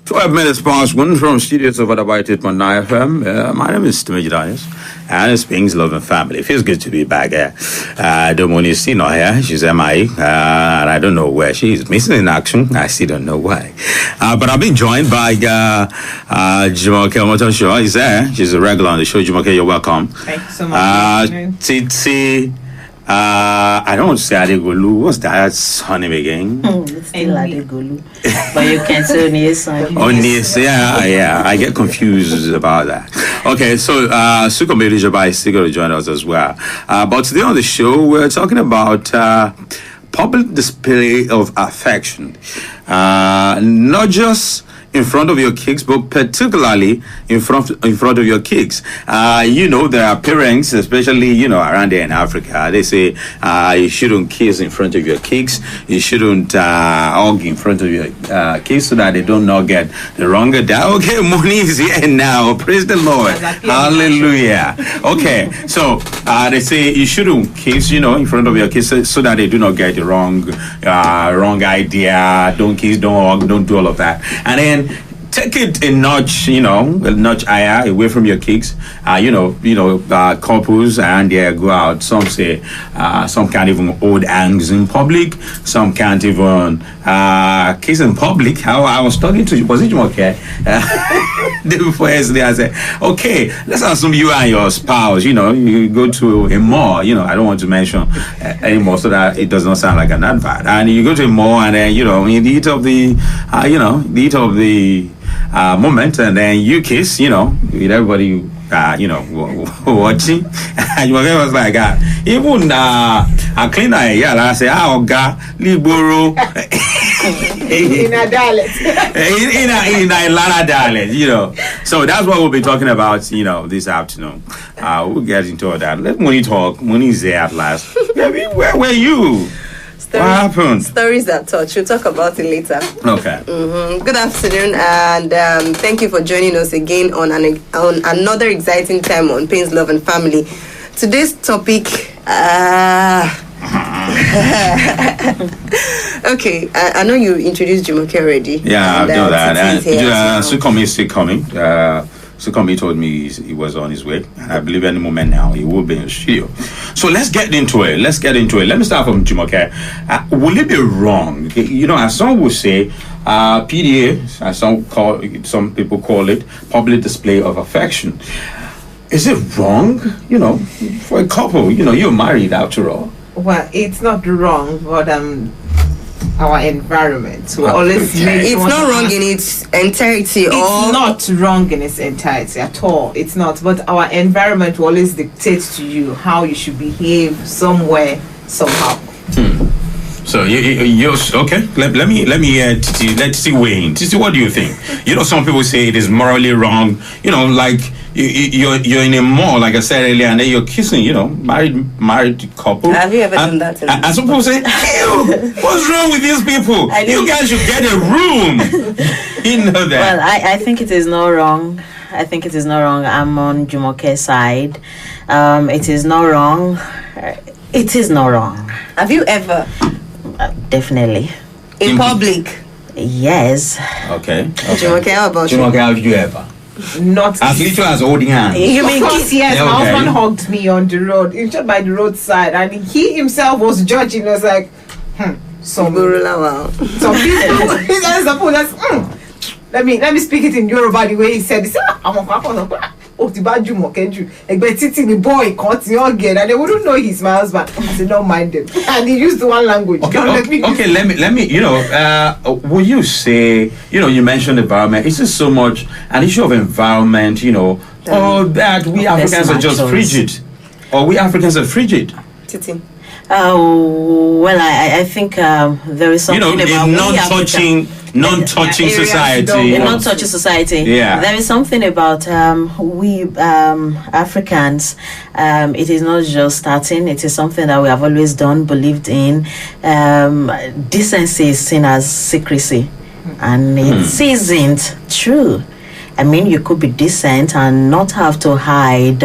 12 minutes past one from studios of Adabaiti on FM. My name is Timothy Daniels, and it's Ping's Love and Family. It feels good to be back here. Domoni is still not here. She's MIA, and I don't know where she is. Missing in action. I still don't know why. But I've been joined by Jumoke Omotosho. He's there. She's a regular on the show. Jumoke, you're welcome. Thank you so much. Titi. I don't want to say Adegolu. What's that name again? It's still Adegolu. But you can say Oniyesan. Oniyesan, yeah. I get confused about that. Okay, so Sukombe Elijaba is still going to join us as well. But today on the show, we're talking about public display of affection. Not just in front of your kids, but particularly in front of your kids. There are parents, especially, around there in Africa, they say you shouldn't kiss in front of your kids. You shouldn't hug in front of your kids so that they do not get the wrong idea. Okay, money is here now. Praise the Lord. Hallelujah. Okay, so they say you shouldn't kiss, in front of your kids so that they do not get the wrong idea. Don't kiss, don't hug, don't do all of that. And then take it a notch, a notch higher away from your kids. Couples and they go out. Some say some can't even hold hands in public. Some can't even kiss in public. I was talking to you, was it okay? Day before yesterday, I said, okay, let's assume you and your spouse, you go to a mall, I don't want to mention anymore so that it does not sound like an advert. And you go to a mall and then, in the heat of the, moment, and then you kiss, with everybody, watching. And was like, even a cleaner, I say, God, Liboro. In a dialect. in a Lana dialect, So that's what we'll be talking about, this afternoon. We'll get into all that. Let Moni talk. Moni's there at last. Where were you? What happened? Stories that touch. We'll talk about it later. Okay. Good afternoon, and thank you for joining us again on another exciting time on Pains, Love and Family. Today's topic. Okay, I know you introduced Jumoke already. Yeah, I've done that. Sukomi is still coming. Sukomi told me he was on his way, and I believe any moment now he will be in the studio. So let's get into it. Let me start from Jumoke. Will it be wrong? As some will say, PDA, as some people call it, public display of affection. Is it wrong? For a couple, you're married after all. Well, it's not wrong, but our environment will always make it's not wrong in its entirety. It's not wrong in its entirety at all. It's not. But our environment will always dictate to you how you should behave somewhere, somehow. So you're okay. Let me let's see Wayne. Titi, what do you think? Some people say it is morally wrong. Like you're in a mall, like I said earlier, and then you're kissing. Married couple. Have you ever done that? And some people say, "Ew, what's wrong with these people? You guys should get a room." That. Well, I think it is not wrong. I'm on Jumoke's side. It is not wrong. It is not wrong. Have you ever? Definitely. In public? Yes. Okay. Jumoke, how about you? Jumoke, have you ever? Not as little as holding hands. You mean of course, yes. My husband hugged me on the road, just by the roadside, and he himself was judging. Was like, some people. Let me speak it in Yoruba the way he said it. The boy can't again, and they wouldn't know he's my husband. I said, don't mind him. And he used the one language. Okay, let me will you say, you mentioned environment. Is this so much an issue of environment, or that we Africans are just frigid? Or we Africans are frigid? Titi. Well, I think there is something about non-touching society. In non-touching society, there is something about we Africans. It is not just starting; it is something that we have always done, believed in. Decency is seen as secrecy, and it isn't true. I mean, you could be decent and not have to hide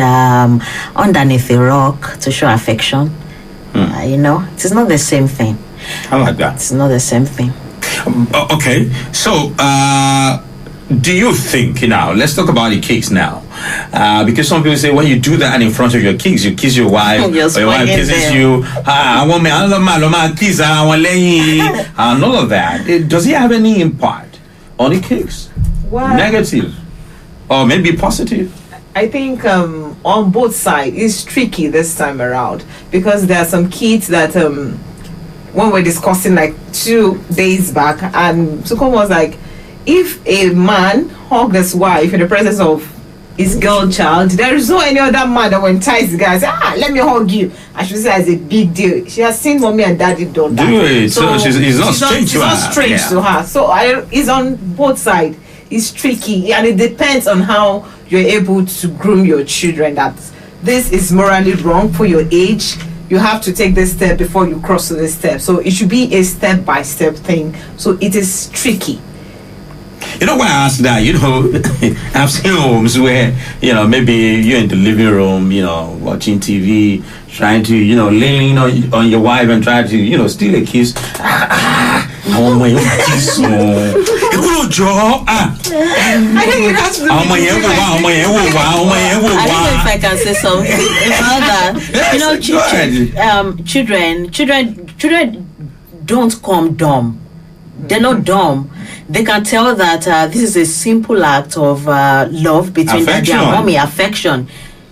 underneath a rock to show affection. It is not the same thing. I like that. It's not the same thing. Okay, so do you think, let's talk about the kids now. Because some people say when you do that in front of your kids, you kiss your wife, or your wife kisses you. I want my kiss, I want and all of that. Does it have any impact on the kids? Well, negative or maybe positive? I think on both sides it's tricky this time around, because there are some kids that when we're discussing like 2 days back, and Sukom was like, if a man hugged his wife in the presence of his girl child, there is no any other man that will entice the guy and say, let me hug you. And she says it's a big deal. She has seen mommy and daddy do that. Do it. So she's not strange to her. She's not strange to her. So it's on both sides. It's tricky, and it depends on how you're able to groom your children, that this is morally wrong for your age. You have to take this step before you cross to this step. So it should be a step-by-step thing. So it is tricky. You know why I asked that? I've seen homes where, maybe you're in the living room, watching TV, trying to, leaning on your wife and trying to, steal a kiss. I don't know if I can say something about that. Children don't come dumb. They're not dumb. They can tell that this is a simple act of love between daddy and mommy, affection.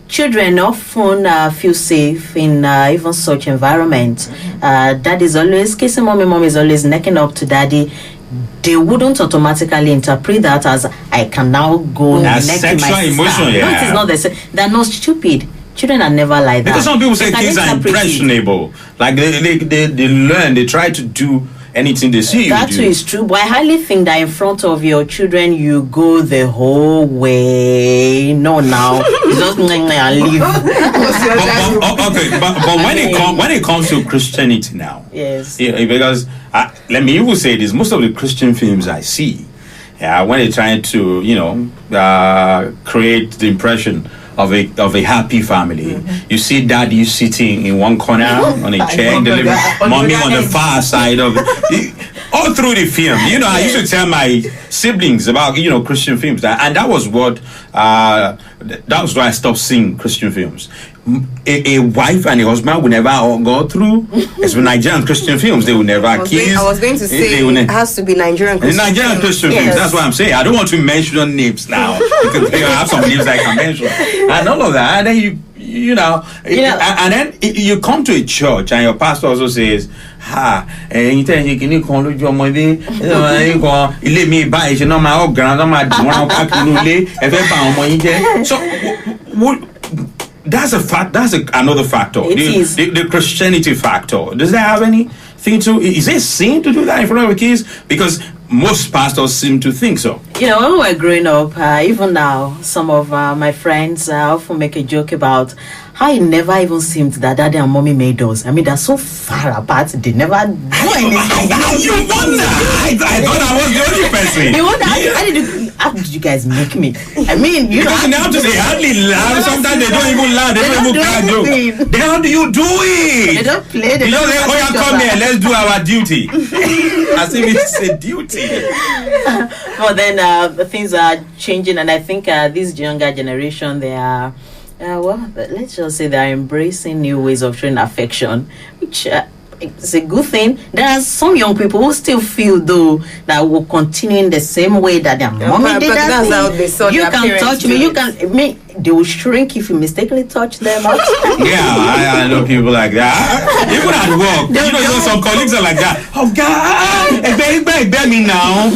Children often feel safe in even such environment. Daddy's always kissing mommy, mommy is always necking up to daddy. They wouldn't automatically interpret that as I can now go neck to my sister. Emotion, yeah. No, it is not the same. They're not stupid. Children are never like that. Because some people say kids are impressionable. Like they learn, they try to do anything they see you do. That too is true, but I hardly think that in front of your children you go the whole way. No, now you just and leave. but when it comes to Christianity now, yes, because let me even say this: most of the Christian films I see, when they're trying to create the impression of a happy family. You see daddy sitting in one corner on a chair in the living room, mommy on the far side of it. All through the film, I used to tell my siblings about Christian films, and that was why I stopped seeing Christian films. A wife and a husband will never go through. It's with Nigerian Christian films. They will never kiss. I was going to say it has to be Nigerian Christian Christian films. That's what I'm saying. I don't want to mention names now because I have some names I can mention and all of that. And then and then you come to a church and your pastor also says, so that's a fact. That's another factor. The Christianity factor. Does that have anything to? Is it sin to do that in front of the kids? Because most pastors seem to think so. When we were growing up, even now, some of my friends often make a joke about how it never even seemed that daddy and mommy made us. I mean, they're so far apart, they never do anything. You wonder. I thought I was the only person. You wonder, how did you guys make me? I mean, because now they hardly laugh. Sometimes they don't even laugh. They don't even crack jokes. Then how do you do it? They don't play. They don't say, come here, let's do our duty. As if it's a duty. But then things are changing, and I think this younger generation, they are let's just say they are embracing new ways of showing affection, which it's a good thing. There are some young people who still feel though that will continue in the same way that their mommy did that. That's how they saw you can touch me. They will shrink if you mistakenly touch them. I know people like that. Even at work, some colleagues are like that. Oh God, beg me now.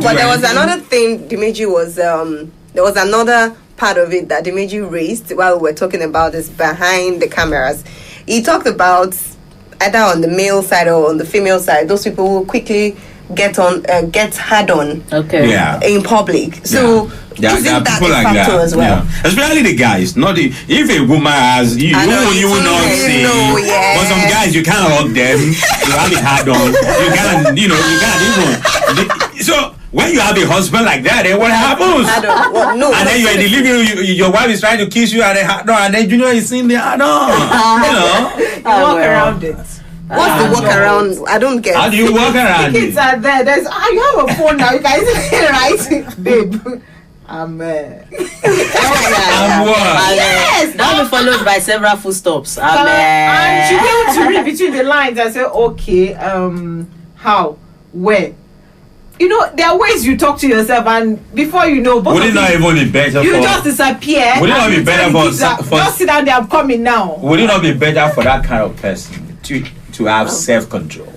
But there was another thing. Dimeji was there was another part of it that Dimeji raised while we were talking about this behind the cameras. He talked about either on the male side or on the female side, those people who quickly get hard on in public. So isn't that a factor as well? Yeah. Especially the guys. If a woman has you will not see. But some guys you can't hug them. You have it hard on. You can't even. So when you have a husband like that, then what happens? And then you're in the living room, your wife is trying to kiss you and then is seeing the hard on. You walk around it. What's the walk around? I don't get. How do you walk around? Tickets are there. You have a phone now. You guys, right, babe? I'm what? Yes. That'll be followed by several food stops. And she'll be able to read between the lines and say, okay, how, where. You know, there are ways you talk to yourself, and before you know, would it not even be better? You just disappear. Would it not be better for just sit down there? I'm coming now. Would it not be better for that kind of person to have self-control?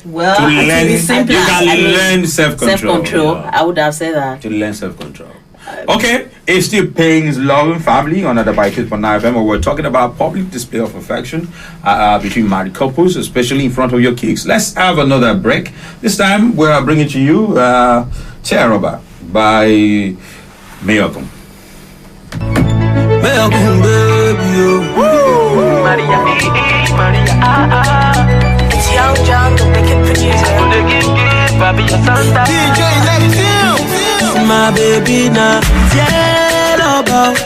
Well, to learn, you can learn self-control. Self-control. Yeah. I would have said that. To learn self-control. Okay, it's still Pains Loving Family on the by 8.9 FM. We're talking about public display of affection between married couples, especially in front of your kids. Let's have another break. This time we're bringing to you Tear by Miyokun. Miyokun, baby, Maria, it's Young John, the wicked producer. DJ Neptune. My baby now, about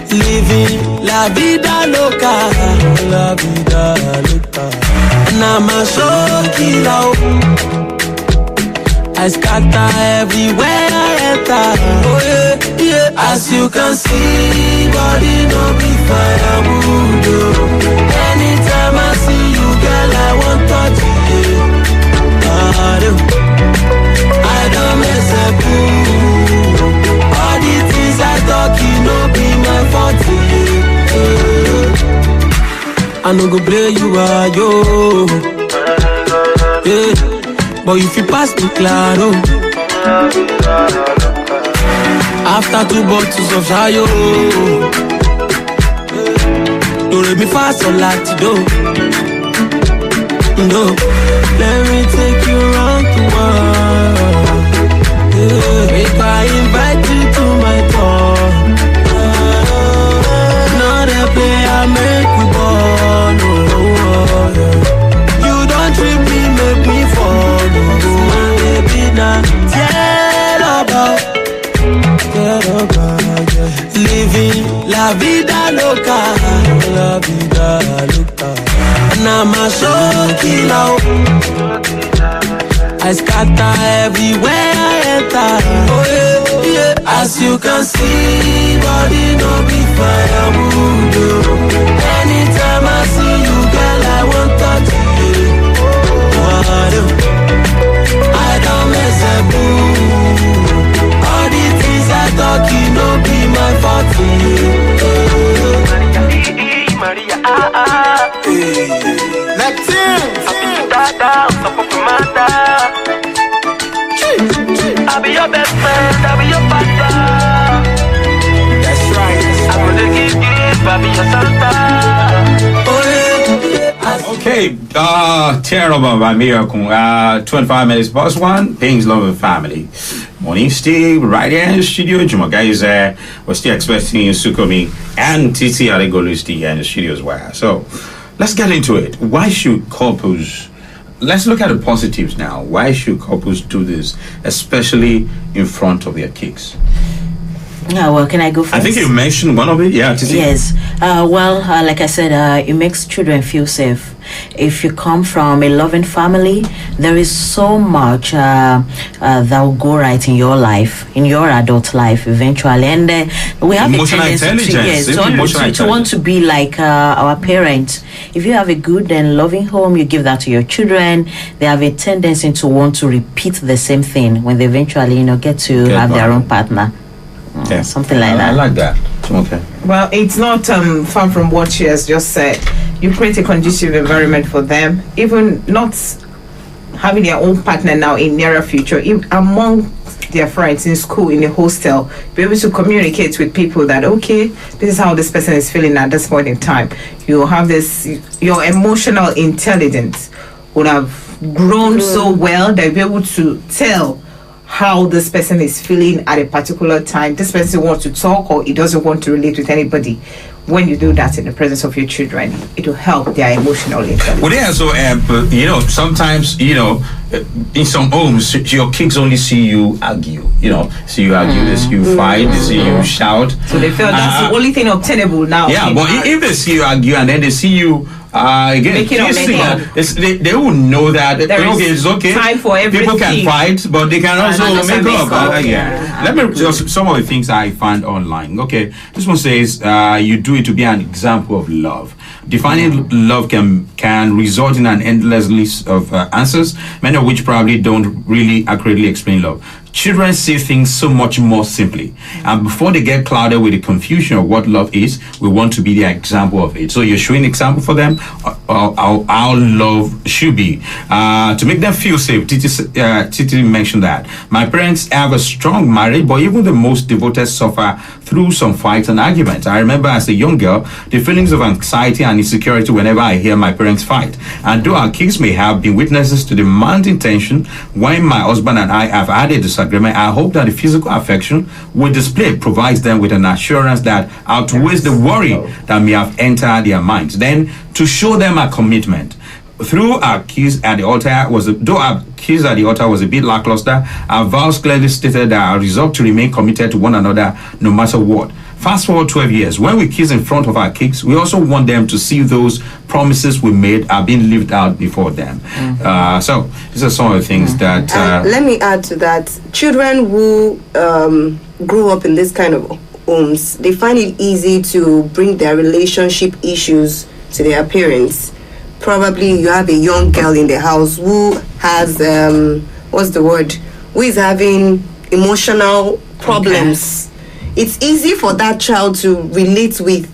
living la vida loca, la vida loca. And I'm a show killer. I scatter everywhere I enter. Oh yeah, yeah. As you can see, body no be firewood. Anytime I see you, girl, I want touch you. I don't mess up. All the things I talk, you know, be my fault. I no go play you are yo. Yeah, but if you pass me claro. After 2 bottles of Shayo, you let me fast so like to do. No, let me take you around the world. Yeah. If I invite you to my door, not a play I make you ball. No, yeah. You don't treat me, make me fall. My baby now, tell about, yeah. Living la vida loca, la vida loca. And I'm a show killer. I scatter everywhere I enter. Oh yeah, yeah. As you can see, body no be firewood. Anytime I see you, girl, I want touch you. I don't mess up. All the things I talk, you know, be my fault. Maria, I'll be your best friend, I'll be your partner. That's right. I'm gonna give you, I'll be your Santa. Okay, Terrible by Miyokun. 25 minutes past 1. Pains Loving Family. Morning, Steve. Right here in the studio. Juma guys, we're still expecting Sukomi and Titi Aregolusti here in the studio as well. So let's get into it. Why should couples? Let's look at the positives now. Why should couples do this, especially in front of their kids? Well, can I go first? I think you mentioned one of it. Yeah, Titi. Yes. Like I said, it makes children feel safe. If you come from a loving family, there is so much that will go right in your life, in your adult life eventually. And we have emotional intelligence. To want to be like our parents. If you have a good and loving home, you give that to your children. They have a tendency to want to repeat the same thing when they eventually, get to have their own partner. Yeah. Something like that. I like that. Okay. Well, it's not far from what she has just said. You create a conducive environment for them, even not having their own partner now in nearer future, among their friends in school, in the hostel, be able to communicate with people that, okay, this is how this person is feeling at this point in time. You have this, your emotional intelligence would have grown so well that you'll be able to tell how this person is feeling at a particular time. This person wants to talk or he doesn't want to relate with anybody. When you do that in the presence of your children, it will help their emotional intelligence. Well, yeah, so, sometimes, in some homes, your kids only see you argue. See you argue, they see you fight, they see you shout. So they feel that's the only thing obtainable now. Yeah, but if they see you argue and then they see you again kissing, they will know that it's okay. Time for everything. People can fight, but they can also make up. Let me just some of the things I found online. Okay, this one says you do it to be an example of love. Defining love can result in an endless list of answers, many of which probably don't really accurately explain love. Children see things so much more simply, and before they get clouded with the confusion of what love is, we want to be the example of it. So you're showing example for them how love should be to make them feel safe. Titi mentioned that my parents have a strong marriage, but even the most devoted suffer through some fights and arguments. I remember as a young girl the feelings of anxiety and insecurity whenever I hear my parents fight, and though our kids may have been witnesses to the mounting tension when my husband and I have had a disagreement, I hope that the physical affection we display provides them with an assurance that outweighs the worry that may have entered their minds. Then to show them our commitment through our kiss at the altar though our kiss at the altar was a bit lackluster, our vows clearly stated that our resolve to remain committed to one another no matter what. Fast forward 12 years, when we kiss in front of our kids, we also want them to see those promises we made are being lived out before them. So these are some of the things that... let me add to that. Children who grow up in this kind of homes, they find it easy to bring their relationship issues to their parents. Probably you have a young girl in the house who has, who is having emotional problems. Okay. It's easy for that child to relate with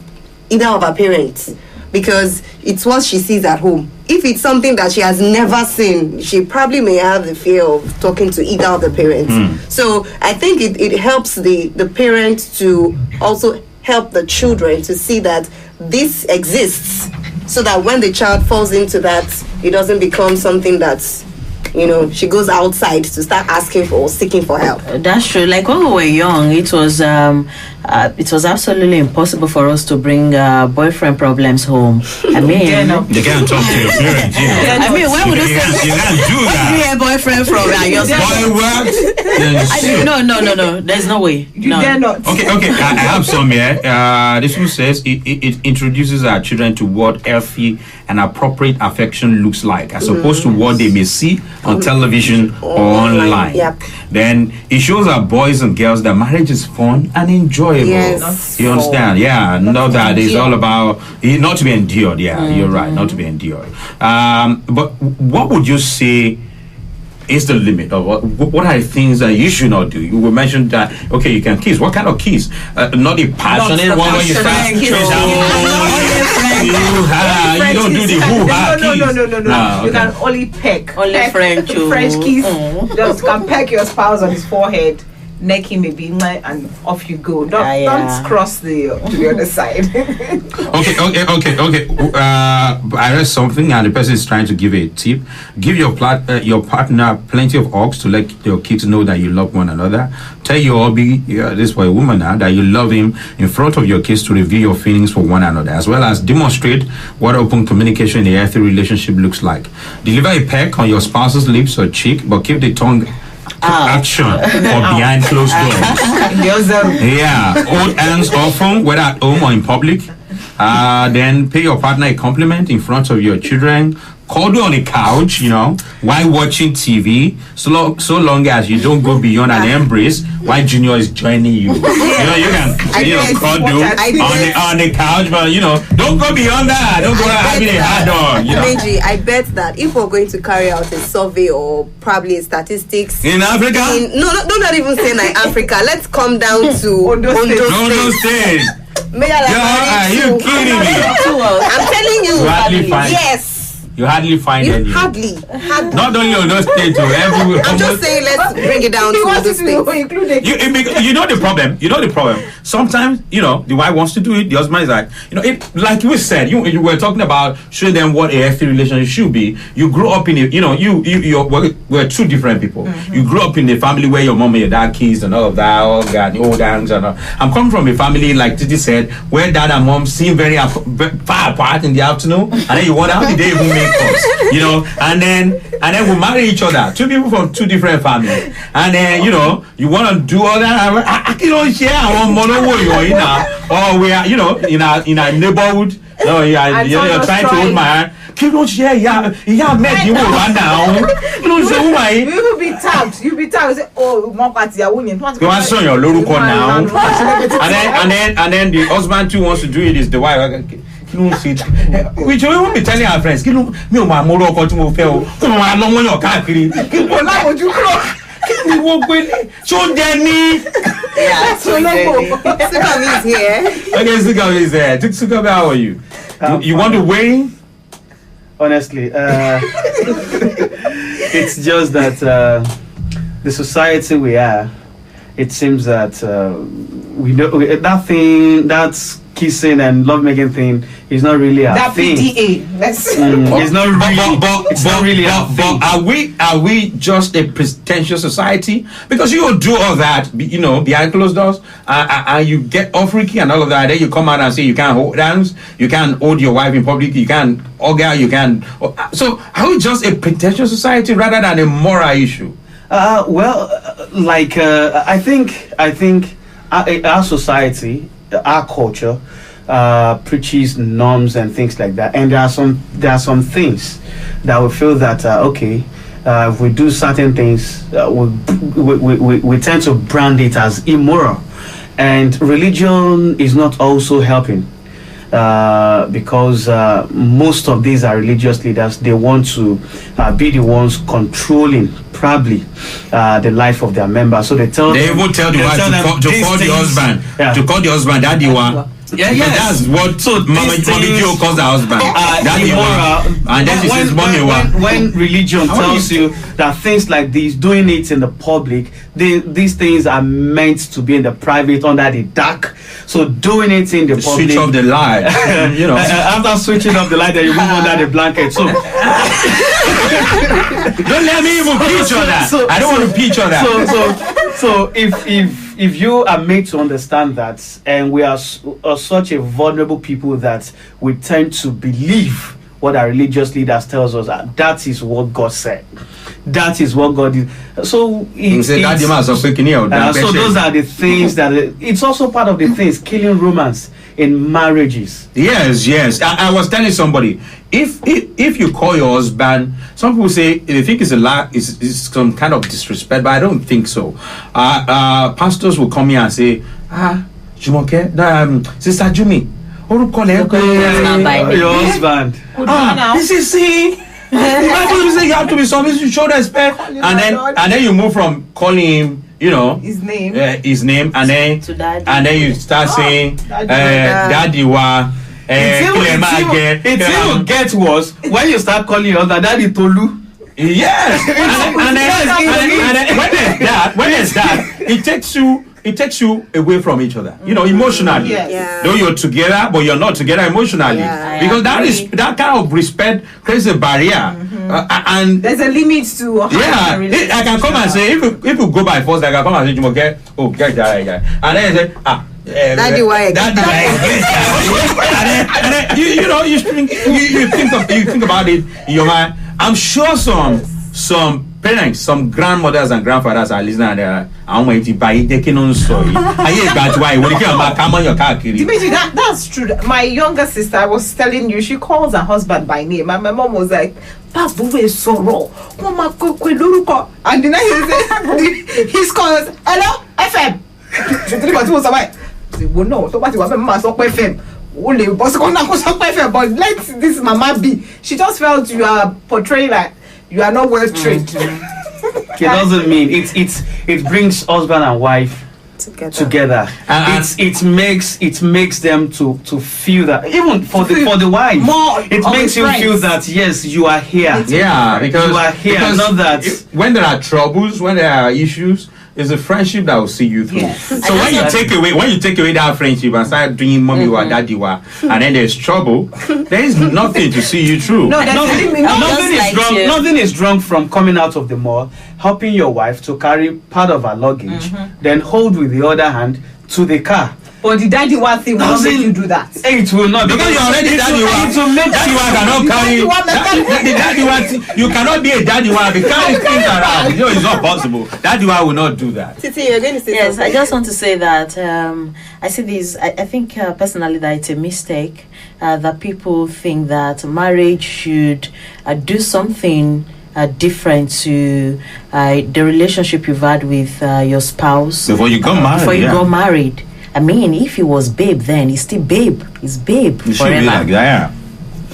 either of her parents because it's what she sees at home. If it's something that she has never seen, she probably may have the fear of talking to either of the parents. So I think it helps the parents to also help the children to see that this exists, so that when the child falls into that, it doesn't become something that's, she goes outside to start asking for or seeking for help. That's true. Like when we were young, it was absolutely impossible for us to bring boyfriend problems home. I mean, you can't talk to your parents. I mean, why would you can't do that? Where do you hear boyfriend from? No. There's no way. You dare not. Okay. I have some here. This one says it introduces our children to what healthy and appropriate affection looks like, as opposed to what they may see on television or online. Yep. Then it shows our boys and girls that marriage is fun and enjoyable. Yes. You understand? Yeah. Not that it's all about not to be endured. Yeah, you're right. Not to be endured. But what would you say is the limit of what are the things that you should not do? You mentioned that you can kiss. What kind of kiss? Not the passionate one where you start you don't do the hoo-ha kiss. No. You can only peck. Only French kiss. Just can peck your spouse on his forehead, neck him a bit, and off you go. Don't cross to the other side. Okay. I read something and the person is trying to give a tip. Give your partner plenty of hugs to let your kids know that you love one another. Tell your hubby, this for a woman now, that you love him in front of your kids to reveal your feelings for one another, as well as demonstrate what open communication in a healthy relationship looks like. Deliver a peck on your spouse's lips or cheek, but keep the tongue action or behind closed doors. Hold hands often, whether at home or in public. Then pay your partner a compliment in front of your children. Cuddle on the couch, while watching TV, so long as you don't go beyond an embrace while Junior is joining you. You can cuddle on the couch, but don't go beyond that. Don't go having a hard on. Meji, I bet that if we're going to carry out a survey or probably statistics in Africa, not even say like Africa. Let's come down to Ondo State. Are you kidding me? I'm telling you. Yes. You hardly find any. Hardly. Not only on those states, everywhere. I'm just saying, let's bring it down to those states. You know the problem. Sometimes, the wife wants to do it. The husband is like, like you said, you were talking about showing them what a healthy relationship should be. You grew up in we're two different people. Mm-hmm. You grew up in a family where your mom and your dad kissed and all of that, the old hands and all. I'm coming from a family, like Titi said, where dad and mom seem very far apart in the afternoon, and then you wonder how did they even course, you know, and then we marry each other, two people from two different families, and then, you know, you want to do all that. I don't share our monowo you now, or we are, you know, in our neighborhood. No, you're trying to hold my hand. You don't share. Yeah, met you right now. You don't say why. You will be tagged. You'll be tagged. Say, oh, you want to show your loruko now, and then the husband too wants to do it. Is the wife. We should even be telling our friends. Me my moro ko tí mo fẹ́ o. Come on, no one your káàkiri. So Jenny. Yeah, so Sukami is here. Okay, Sukami is there. Sukami, how are you? You want to weigh? Honestly, it's just that the society we are, it seems that we know that thing, that's kissing and lovemaking thing is not really a that thing. PDA. It's not really a thing. But are we just a pretentious society? Because you will do all that, you know, behind closed doors, and you get off Ricky and all of that. Then you come out and say you can't hold hands, you can't hold your wife in public, you can't hug her, you can't. So are we just a pretentious society rather than a moral issue? I think our society, our culture preaches norms and things like that, and there are some things that we feel that if we do certain things, we tend to brand it as immoral, and religion is not also helping. Because most of these are religious leaders. They want to be the ones controlling probably the life of their members. So they even tell the wife to call the husband, to call the husband daddy one. Yeah, yes. That's what Mama Joe calls her husband. And then she says, Mommy, when religion tells you that things like this, doing it in the public, these things are meant to be in the private, under the dark. So doing it in the public, switch off the light. You know, after switching off the light, then you move under the blanket. So don't let me even preach on that. I don't want to preach on that. So if you are made to understand that, and we are such a vulnerable people that we tend to believe what our religious leaders tells us, that is what God said. That is what God is. So those are the things that it's also part of the things killing romance in marriages. Yes. I was telling somebody, if you call your husband, some people say they think it's a lie, it's some kind of disrespect, but I don't think so. Pastors will come here and say, Jumoke, Sister Jumi, your husband. This is see. Bible say you have to be submissive to show respect, and then you move from calling him, you know, his name, and then you start saying, Daddy wa. It will get worse when you start calling your husband Daddy Tolu. Yes, and when there's that, it takes you away from each other, you know, emotionally. Yes. Though you're together, but you're not together emotionally, because that kind of respect creates a barrier. And there's a limit to I can come and say, if you go by force, I can come and say, Jumoke, get that guy, and then say, Daddy why? And then you know, you think about it in your mind. I'm sure some parents, some grandmothers and grandfathers are listening and they're that's true. My younger sister, I was telling you, she calls her husband by name, and my mom was like, and then he's called, hello, FM. But let this mama be. She just felt you are portraying like you are not well trained. It doesn't mean it brings husband and wife together. It makes them to feel that, even for the wife, it makes you feel that yes, you are here. Because you are here. Because not that when there are troubles, when there are issues, it's a friendship that will see you through. Yes. So when you take away that friendship and start doing mommy wa daddy wa, and then there's trouble, there is nothing to see you through. Nothing is wrong from coming out of the mall, helping your wife to carry part of her luggage, then hold with the other hand to the car. But the daddy one thing will not make you do that. It will not, because you're already daddy one. Daddy one cannot carry. The daddy one, you cannot be a daddy one. Be carrying things around. It's not possible. Daddy one will not do that. Titi, you're going to say yes, something. I just want to say that I see this. I think personally that it's a mistake that people think that marriage should do something different to the relationship you've had with your spouse before you got married. Before you got married. I mean, if he was babe, then he's still babe. He's babe it forever. Should be like that.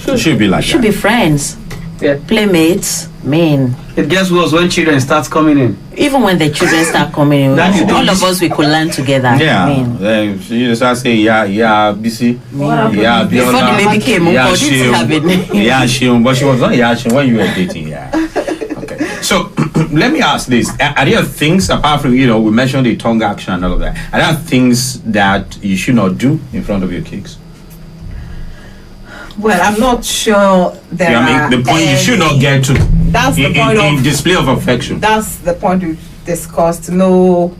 Yeah. It should be like should that. Be friends. Yeah. Playmates. Man. It gets worse when children start coming in. Even when the children start coming in, all of us we could learn together. Yeah. I mean, You start saying, yeah, busy. Yeah, before the baby came, yeah, she but she was not Yashim when you were dating. Yeah. Okay. So let me ask this: are there things apart from we mentioned the tongue action and all of that? Are there things that you should not do in front of your kids? Well, I'm not sure there I mean, the point you should not get to. That's the point in display of affection. That's the point we discussed. No,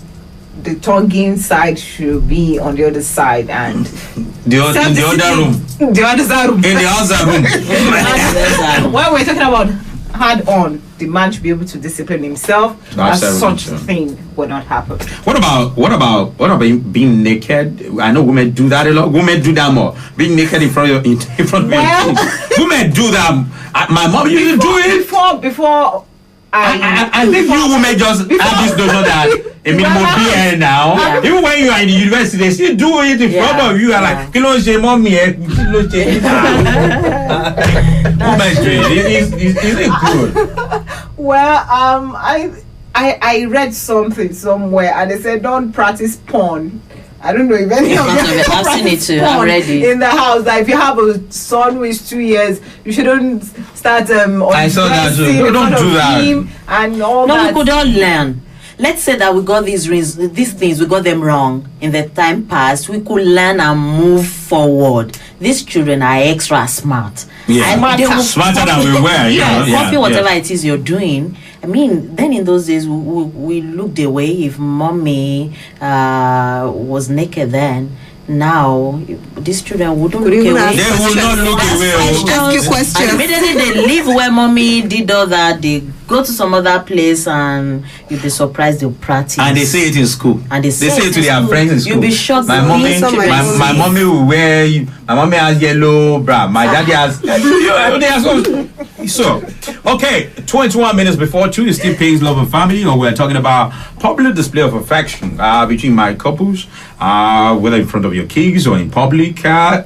the tonguing side should be on the other side and in the other room. The other side room. In the other room. When we're talking about hard on, the man should be able to discipline himself. As such thing will not happen. What about being naked? I know women do that a lot. Women do that more. Being naked in front of your kids. Women do that. My mom used to do it before. I think you women just have this notion that a minimum beer now. Yeah. Even when you are in the university, they still do it in front of you. Like, kilo je mommy, kilo je. Is it good? Well, I read something somewhere and they said don't practice porn. I don't know if any of you have seen it too already in the house. Like if you have a son who is 2 years, you shouldn't start I saw that too. Don't do that. And all that. No, we could all learn. Let's say that we got these things, we got them wrong in the time past. We could learn and move forward. These children are extra smart. Yeah, smarter than we were. Copy whatever it is you're doing. I mean, then in those days, we looked away if mommy was naked then. Now, these children wouldn't look away. They will not look away. Ask you questions. Immediately they leave where mommy did all that, they go to some other place and you'll be surprised they'll practice. And they say it in school. And they say it to their friends in school. You'll be shocked. My mommy will wear. My mommy has yellow bra. My daddy has. So, okay, 21 minutes before 2 is still Pays Love and Family, or we're talking about public display of affection between married couples, whether in front of your kids or in public.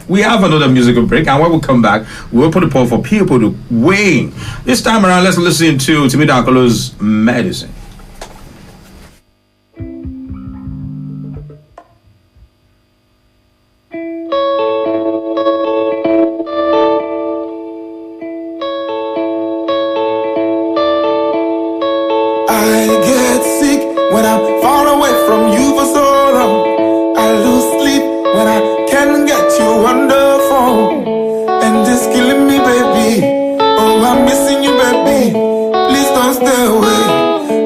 We have another musical break, and when we come back, we'll put a poll for people to weigh in. This time around, let's listen to Timi Dakolo's Medicine. When I'm far away from you for so long, I lose sleep when I can't get you on the phone. And it's killing me, baby. Oh, I'm missing you, baby. Please don't stay away.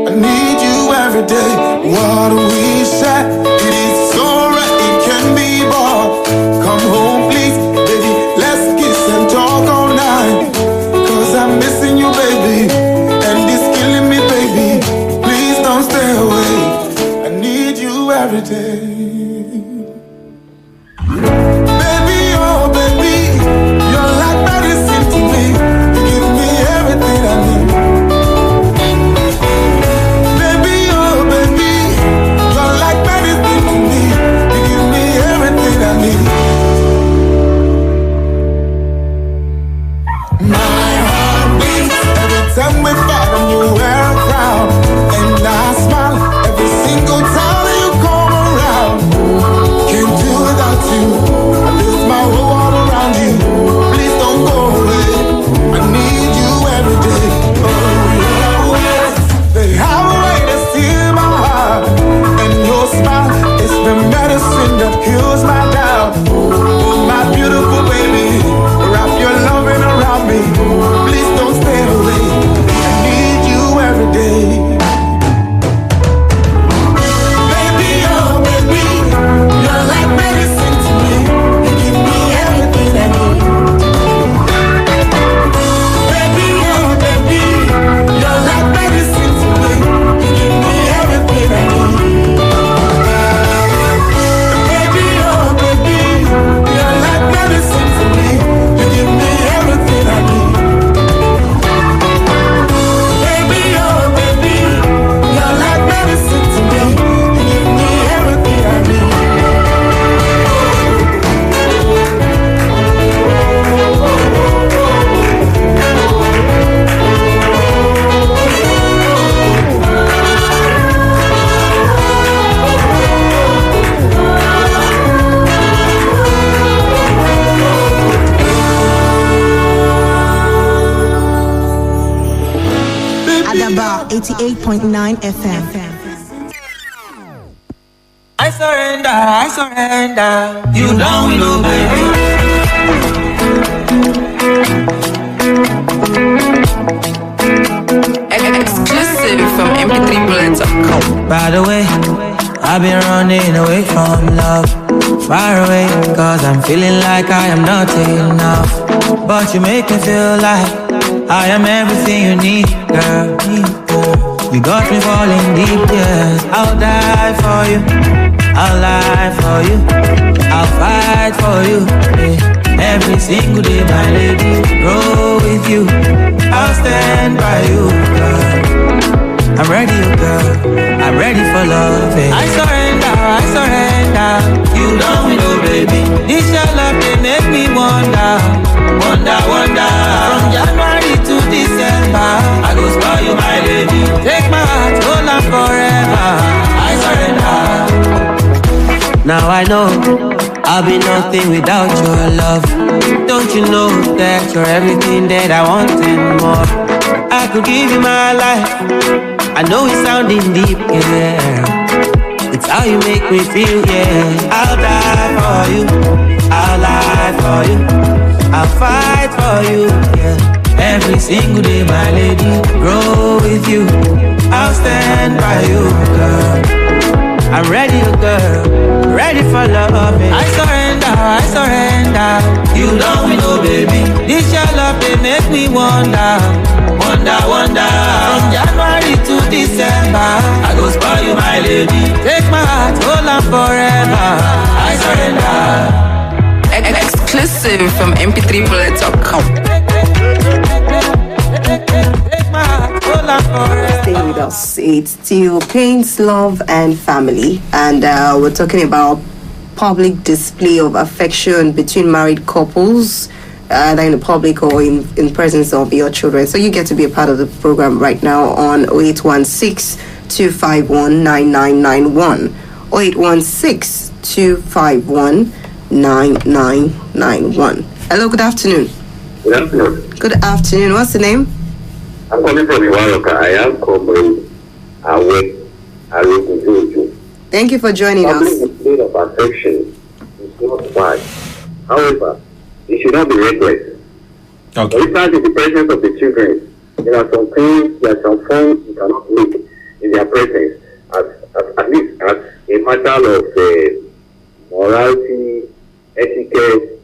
I need you every day. What we share, it is so right, it can be bought. Come home, please, baby. Let's kiss and talk all night. Cause I'm missing you, baby. And it's killing me, baby. Please don't stay away. I need you every day. Baby, oh 98.9 FM. I surrender. You don't know, baby. Exclusive from mp3bullets.com. By the way, I've been running away from love, far away, cause I'm feeling like I am not enough. But you make me feel like I am everything you need, girl. You got me falling deep, yeah. I'll die for you, I'll lie for you, I'll fight for you, yeah. Every single day, my lady, grow with you, I'll stand by you, girl. I'm ready, girl, I'm ready for love, yeah. I surrender, you don't know, baby. This your love, they make me wonder. From January to December, I go spoil you, my lady. Take my heart, hold on forever. I surrender. Now I know I'll be nothing without your love. Don't you know that you're everything that I want and more? I could give you my life. I know it's sounding deep, yeah. It's how you make me feel, yeah. I'll die for you, I'll lie for you, I'll fight for you, yeah. Every single day, my lady, grow with you, I'll stand by you, girl. I'm ready, girl, ready for love, I surrender, you don't know, baby. This your love, they make me wonder. From January to December, I go spoil you, my lady. Take my heart, hold on forever. I surrender. Exclusive from mp3bullets.com. Stay with us. It's still Pains, Love, and Family, and we're talking about public display of affection between married couples, either in the public or in presence of your children. So you get to be a part of the program right now on 0816-251-9991, 0816-251-9991. Hello, good afternoon. Good afternoon. Good afternoon. What's the name? I'm calling from Iwaroka. I am Comrade Awe Arugunjojo. Thank you for joining us. Public display of affection is not bad. However, it should not be reckless. Okay. For instance, in the presence of the children, there are some things, there are some forms you cannot make in their presence, at least as a matter of morality, etiquette,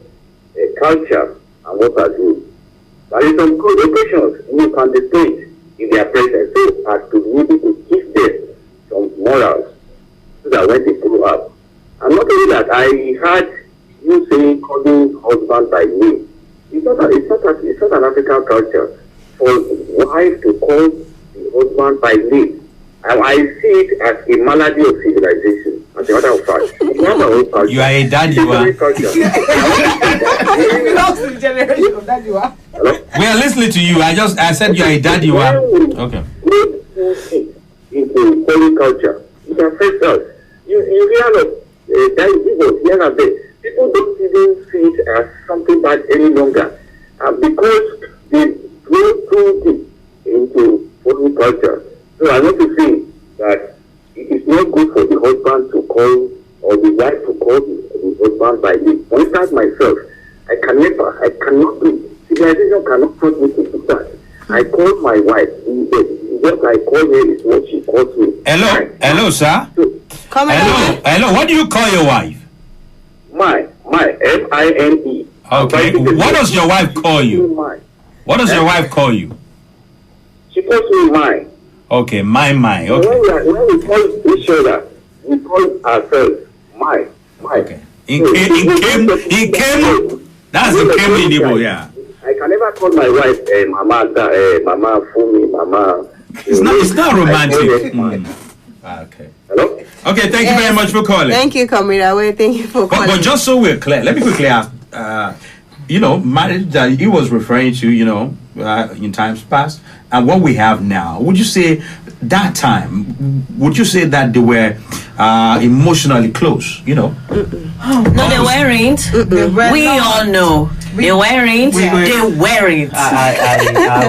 culture, and what have you. But in some good occasions, you can display it in their presence so as to be able to give them some morals so that when they grow up. And not only that, I heard you saying calling husband by name. It's not an African culture for wife to call the husband by name. I see it as a malady of civilization. As a matter of fact, you are a daddy. It belongs to the generation of daddy. We are listening to you. I said you are a daddy. Okay. Into calling culture, it affects us. You hear of here and there. People don't even see it as something bad any longer, because they go too deep into foreign culture. So I want to say that it is not good for the husband to call or the wife to call the husband by name. For instance, myself, I cannot do. Civilization cannot force me to do that. I call my wife. What I call her is what she calls me. Hello, sir. Hello. What do you call your wife? My M-I-N-E. Okay. What does your wife call you? What does your wife call you? She calls me mine. Okay, my. Okay. When we call each other, we call ourselves my. Okay. In Kemu, that's the Kemu in Igbo, yeah. I can never call my wife Mama Fumi, Mama. It's not romantic. Okay. Hello? Okay, thank you very much for calling. Thank you, Kamirawe. Thank you for calling. But just so we're clear, let me quickly ask, marriage that he was referring to, in times past, and what we have now, would you say that time, would you say that they were emotionally close, you know. No, they weren't. We all know. They weren't. They weren't.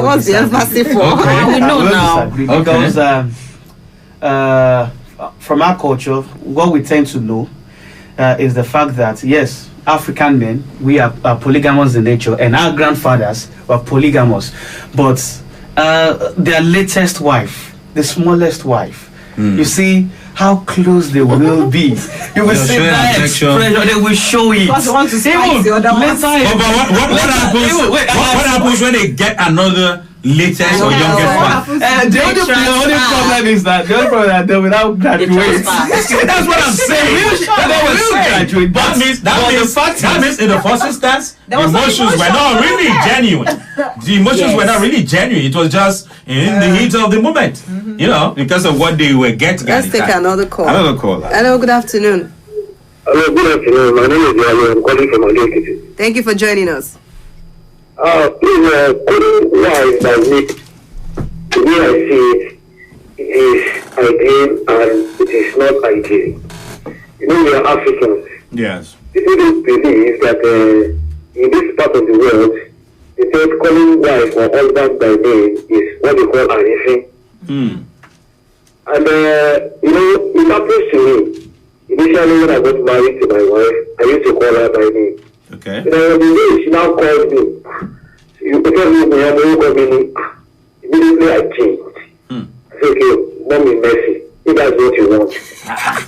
What's the emphasis for? Okay. We know now. Because from our culture, what we tend to know is the fact that, yes, African men, we are polygamous in nature, and our grandfathers were polygamous. But their latest wife, the smallest wife, you see how close they will be. You will see that expression, they will show it. Because want to spice the other one. What happens when they get another latest or youngest one? The only problem is that they will now graduate. That's what I'm saying. That means in the first instance, the emotions were not really genuine. The emotions were not really genuine. It was just in the heat of the moment, you know, because of what they were getting. Let's take another call. Hello, good afternoon. Hello, good afternoon. My name is Yali. I'm calling from Moninkanola. Thank you for joining us. Please, calling wife by me, the way I see it is ideal and it is not ideal. You know, we are Africans. Yes. People don't believe that in this part of the world, the third calling wife or husband by name is what they call arifin. And, you know, it happens to me. Initially, when I got married to my wife, I used to call her by name. Okay. You know, the way she now calls me, you tell me, immediately I changed. I said, okay, mommy, mercy, if that's what you want.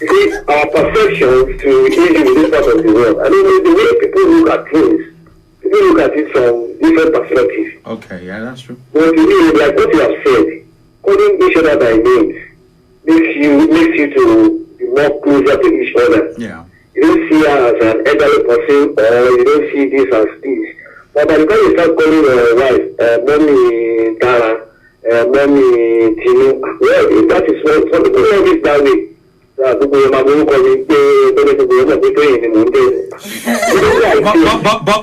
You see, our perceptions to engage in this part of the world, I mean, the way people look at things, people look at it from different perspectives. Okay, yeah, that's true. But to me, like what you have said, calling each other by names makes you to be more closer to each other. Yeah. You don't see her as an elderly person, or you don't see this as this. But by the time you start calling your wife, mommy Dara, mommy Tinu, well, that is what some people know this that way.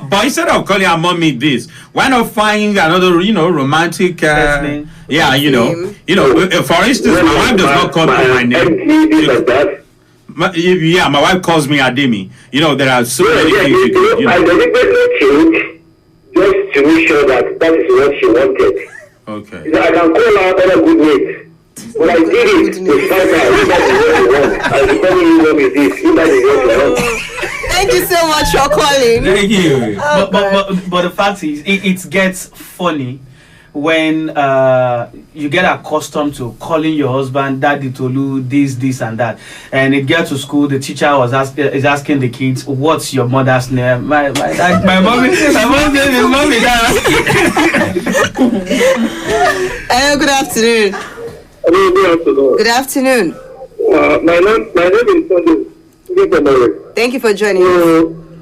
But instead of calling her mommy this, why not find another, you know, romantic yeah, you know, for instance, my wife does not call me my name. Yeah, my wife calls me Ademi. You know, there are so many things you do. You know. I deliberately changed just to make sure that is what she wanted. Okay. I can call her other good names. But I did it to find out if that is what you want. I will tell you what it is, if that is what you want. Thank you so much for calling. Thank you. But the fact is, it gets funny when you get accustomed to calling your husband Daddy Tolu, this and that, and it gets to school, the teacher is asking the kids, what's your mother's name? My mom's name is Mommy Dara. Hello, good afternoon. Hello, good afternoon. Good afternoon. My name is Sunday. Thank you for joining us.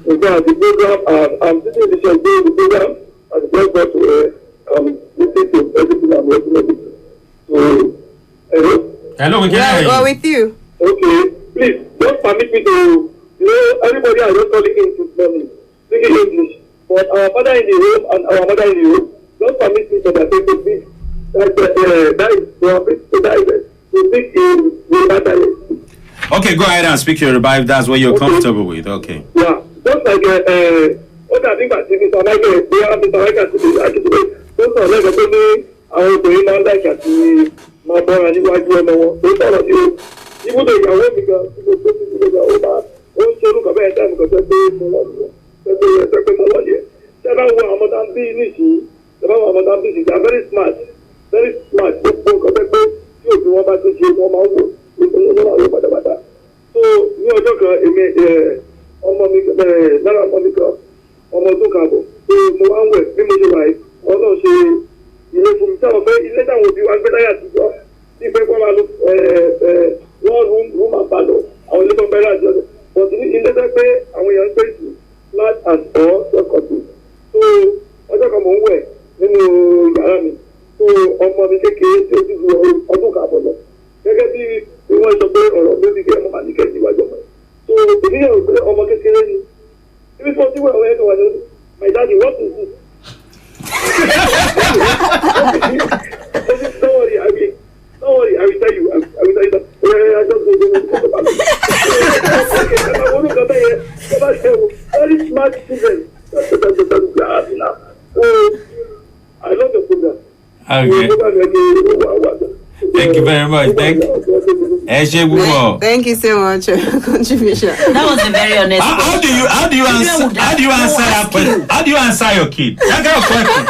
The program, I'm sitting in the show doing the program, and the program listening to everything I'm working on. So, hello? Hello, we can hear you. We're with you. Okay, please, don't permit me to, everybody are just calling in to speaking English. But our father in the home and our mother in the home, don't permit me to take the speak. Okay, go ahead and speak Yoruba if that's what you're comfortable with. Okay. Yeah, just like what I think I think is America, they have this America to be actually. Just like I was doing my like at my boy and you know, those all of you. Even though you are working, you go over. Don't show look about time because that's the they are very smart. Very smart. So, you know, ọmọ mi kékeré tí ó ti ju ọdún kàbọ̀ lọ gẹ́gẹ́ bí wọ́n sọ pé ọ̀rọ̀ lórí kí ọmọ màlí kẹ́sì wájú ọmọ yẹn so èmi yẹn rò pé ọmọ kékeré ni ibi tí wọ́n ti wọ ọmọ yẹn tó wà lórí my daddy what is this? Don't worry, I will tell you. I will tell you that. I just go to the bad children. I love the program. Okay. Thank you very much. Thank you so much for your contribution. That was a very honest. How do you answer that question? How do you answer your kid? That kind of question.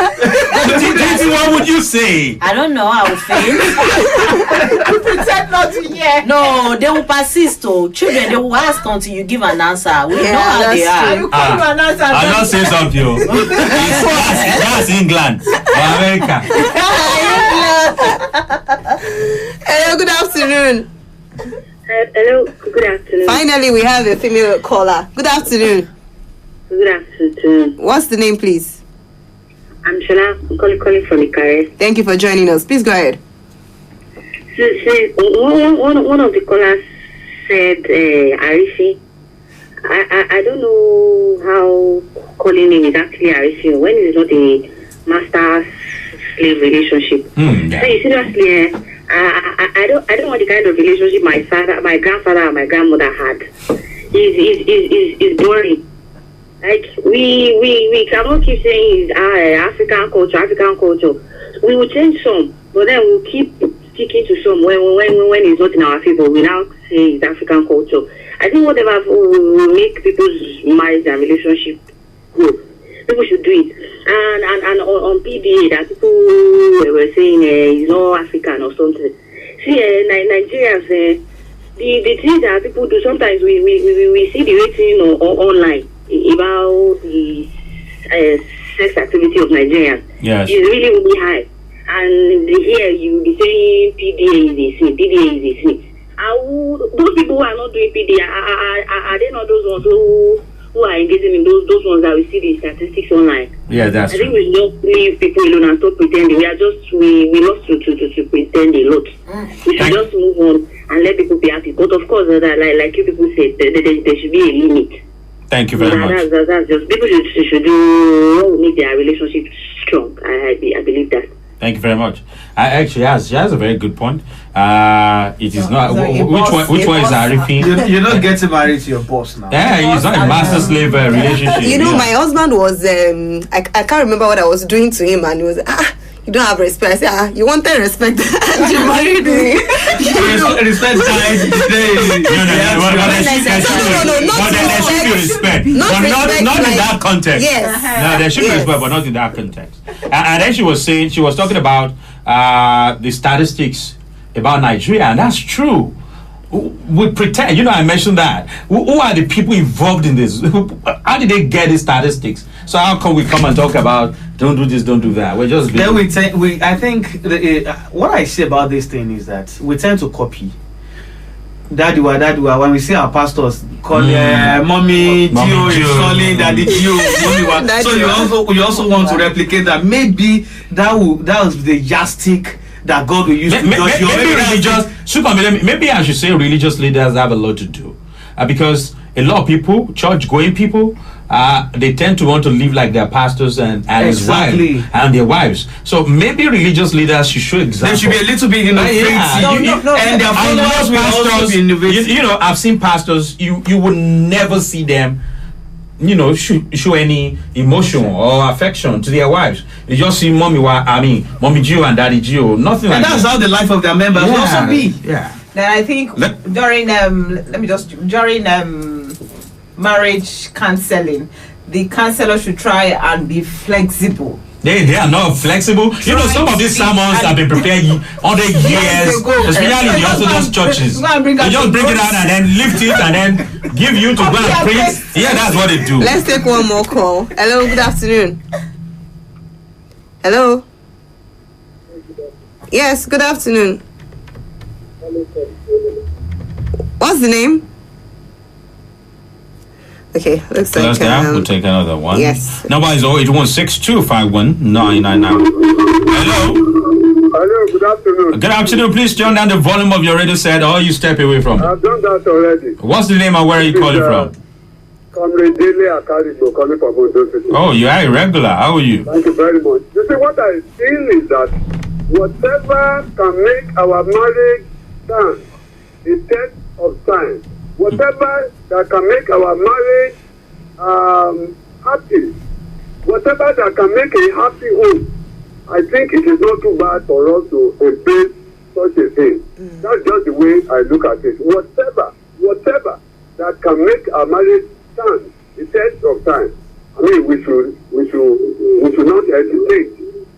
What would you say? I don't know. I will fail. Pretend not to hear. No, they will persist. Oh, children, they will ask until you give an answer. We know how they are. You call an answer. I'll not say something. That's England or America. Hello, good afternoon. Hello, good afternoon. Finally, we have a female caller. Good afternoon. Good afternoon. What's the name, please? I'm Shola. I'm calling from Ikare. Thank you for joining us. Please go ahead. One of the callers said, Arifi. I don't know how calling him is actually Arifi when it's not a master-slave relationship. Yeah. So seriously, I don't want the kind of relationship my grandfather, and my grandmother had. Is boring. Like we cannot keep saying African culture. We will change some, but then we'll keep sticking to some when it's not in our favor. We now say it's African culture. I think whatever will make people's marriage and relationship grow, people should do it. And on PDA that people were saying it's not African or something. See, Nigerians, the things that people do, sometimes we see the rating online about the sex activity of Nigerians. Yes. It's really, really high. And here you be saying PDA is a sin, PDA is a sin. Those people who are not doing PDA, are they not those ones who are engaging in those ones that we see the statistics online? Yeah, that's I think we should just leave people alone and stop pretending. We love to pretend a lot. We should just move on and let people be happy. But of course, like you people said, there should be a limit. Thank you very much. That's just people should do what will make their relationship strong. I believe that. Thank you very much. She has a very good point. It is not which one is Arifin? You're not getting married to your boss now. Yeah, it's not a master-slave relationship. You know, my husband was I can't remember what I was doing to him, and he was you don't have respect. I said, you wanted respect and you married me. Respect died today. There should be respect. Not in that context. Yes. No, there should be respect, but not in that context. And then she was talking about the statistics about Nigeria, and that's true. We pretend, I mentioned that. Who are the people involved in this? How did they get these statistics? So how come we come and talk about don't do this, don't do that? We're just then I think what I say about this thing is that we tend to copy. Daddy. When we see our pastors call mommy Gio is calling daddy Gio, mommy. So you also want to replicate that. Maybe that was the yardstick that God will use to judge you. Maybe I should say religious leaders have a lot to do, because a lot of people, church-going people, they tend to want to live like their pastors and his wife and their wives. So maybe religious leaders should show example. They should be a little bit innovative, and their followers will also be innovative. I've seen pastors. You would never see them, show any emotion or affection to their wives. You just see mommy Gio and daddy Gio. Nothing like that. And that's how the life of their members will also be. Yeah. Then I think during marriage counseling, the counselor should try and be flexible. They are not flexible. Some of these sermons have been prepared 100 years, especially in the Orthodox churches. They just bring it out and then lift it and then give you to go and preach. Yeah, that's what they do. Let's take one more call. Hello, good afternoon. Hello. Yes, good afternoon. What's the name? Okay, looks like we'll take another one. Yes. Number is 08162519999. Hello. Hello, good afternoon. Good afternoon. Please turn down the volume of your radio set, or you step away from it. I've done that already. What's the name and where are you calling from? Comrade Dele Akaribo, calling from Ondo City. Oh, you are irregular. How are you? Thank you very much. You see, what I feel is that whatever can make our marriage stand the test of time, whatever that can make our marriage happy. Whatever that can make a happy home, I think it is not too bad for us to embrace such a thing. That's just the way I look at it. Whatever that can make our marriage stand the test of time, I mean, we should not hesitate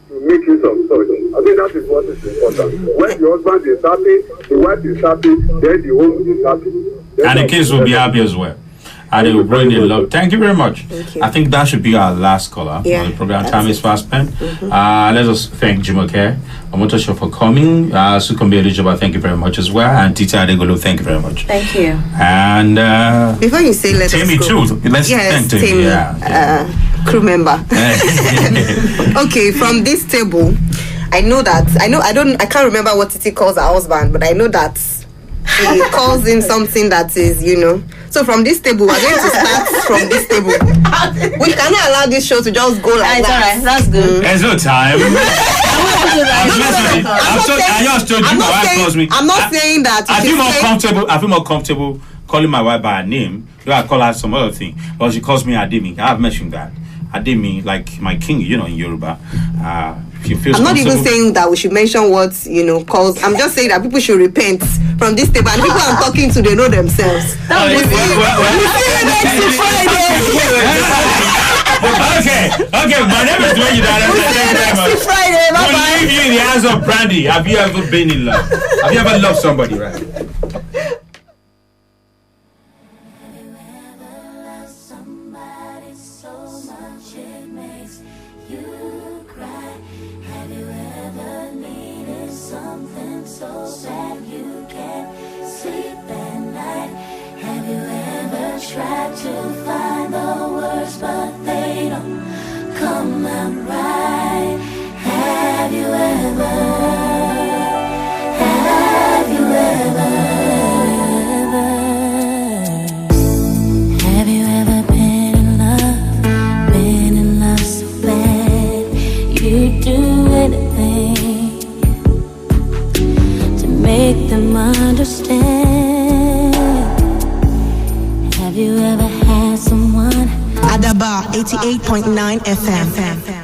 to make use of such. I think that is what is important. When the husband is happy, the wife is happy, then the home is happy. And the kids will be happy as well. And they will bring in love. Thank you very much. I think that should be our last caller on the program. Time is fast spent. Let us thank Jumoke Omotosho for coming. Sukombe Elijaba, thank you very much as well. And Tita Adegolo, thank you very much. Thank you. And before you say let Tammy us go. too. Let's thank Tammy. Crew member. Okay, from this table, I can't remember what Titi calls her husband, but I know that he calls him something that is, So from this table, we're going to start from this table. We cannot allow this show to just go like that. All right, that's good. There's no time. I'm not saying that. I feel more comfortable calling my wife by her name. I call her some other thing, but she calls me Ademi. I've mentioned that. Ademi, like my king, in Yoruba. I'm not even saying that we should mention what calls. I'm just saying that people should repent from this table, and people I'm talking to, they know themselves. Okay. My name is Dwayne. Friday. Bye bye. We'll leave you in the hands of Brandy. Have you ever been in love? Have you ever loved somebody, right? Try to find the words, but they don't come out right. Have you ever been in love so bad you'd do anything to make them understand? Have you ever had someone? Adaba 88.9 FM.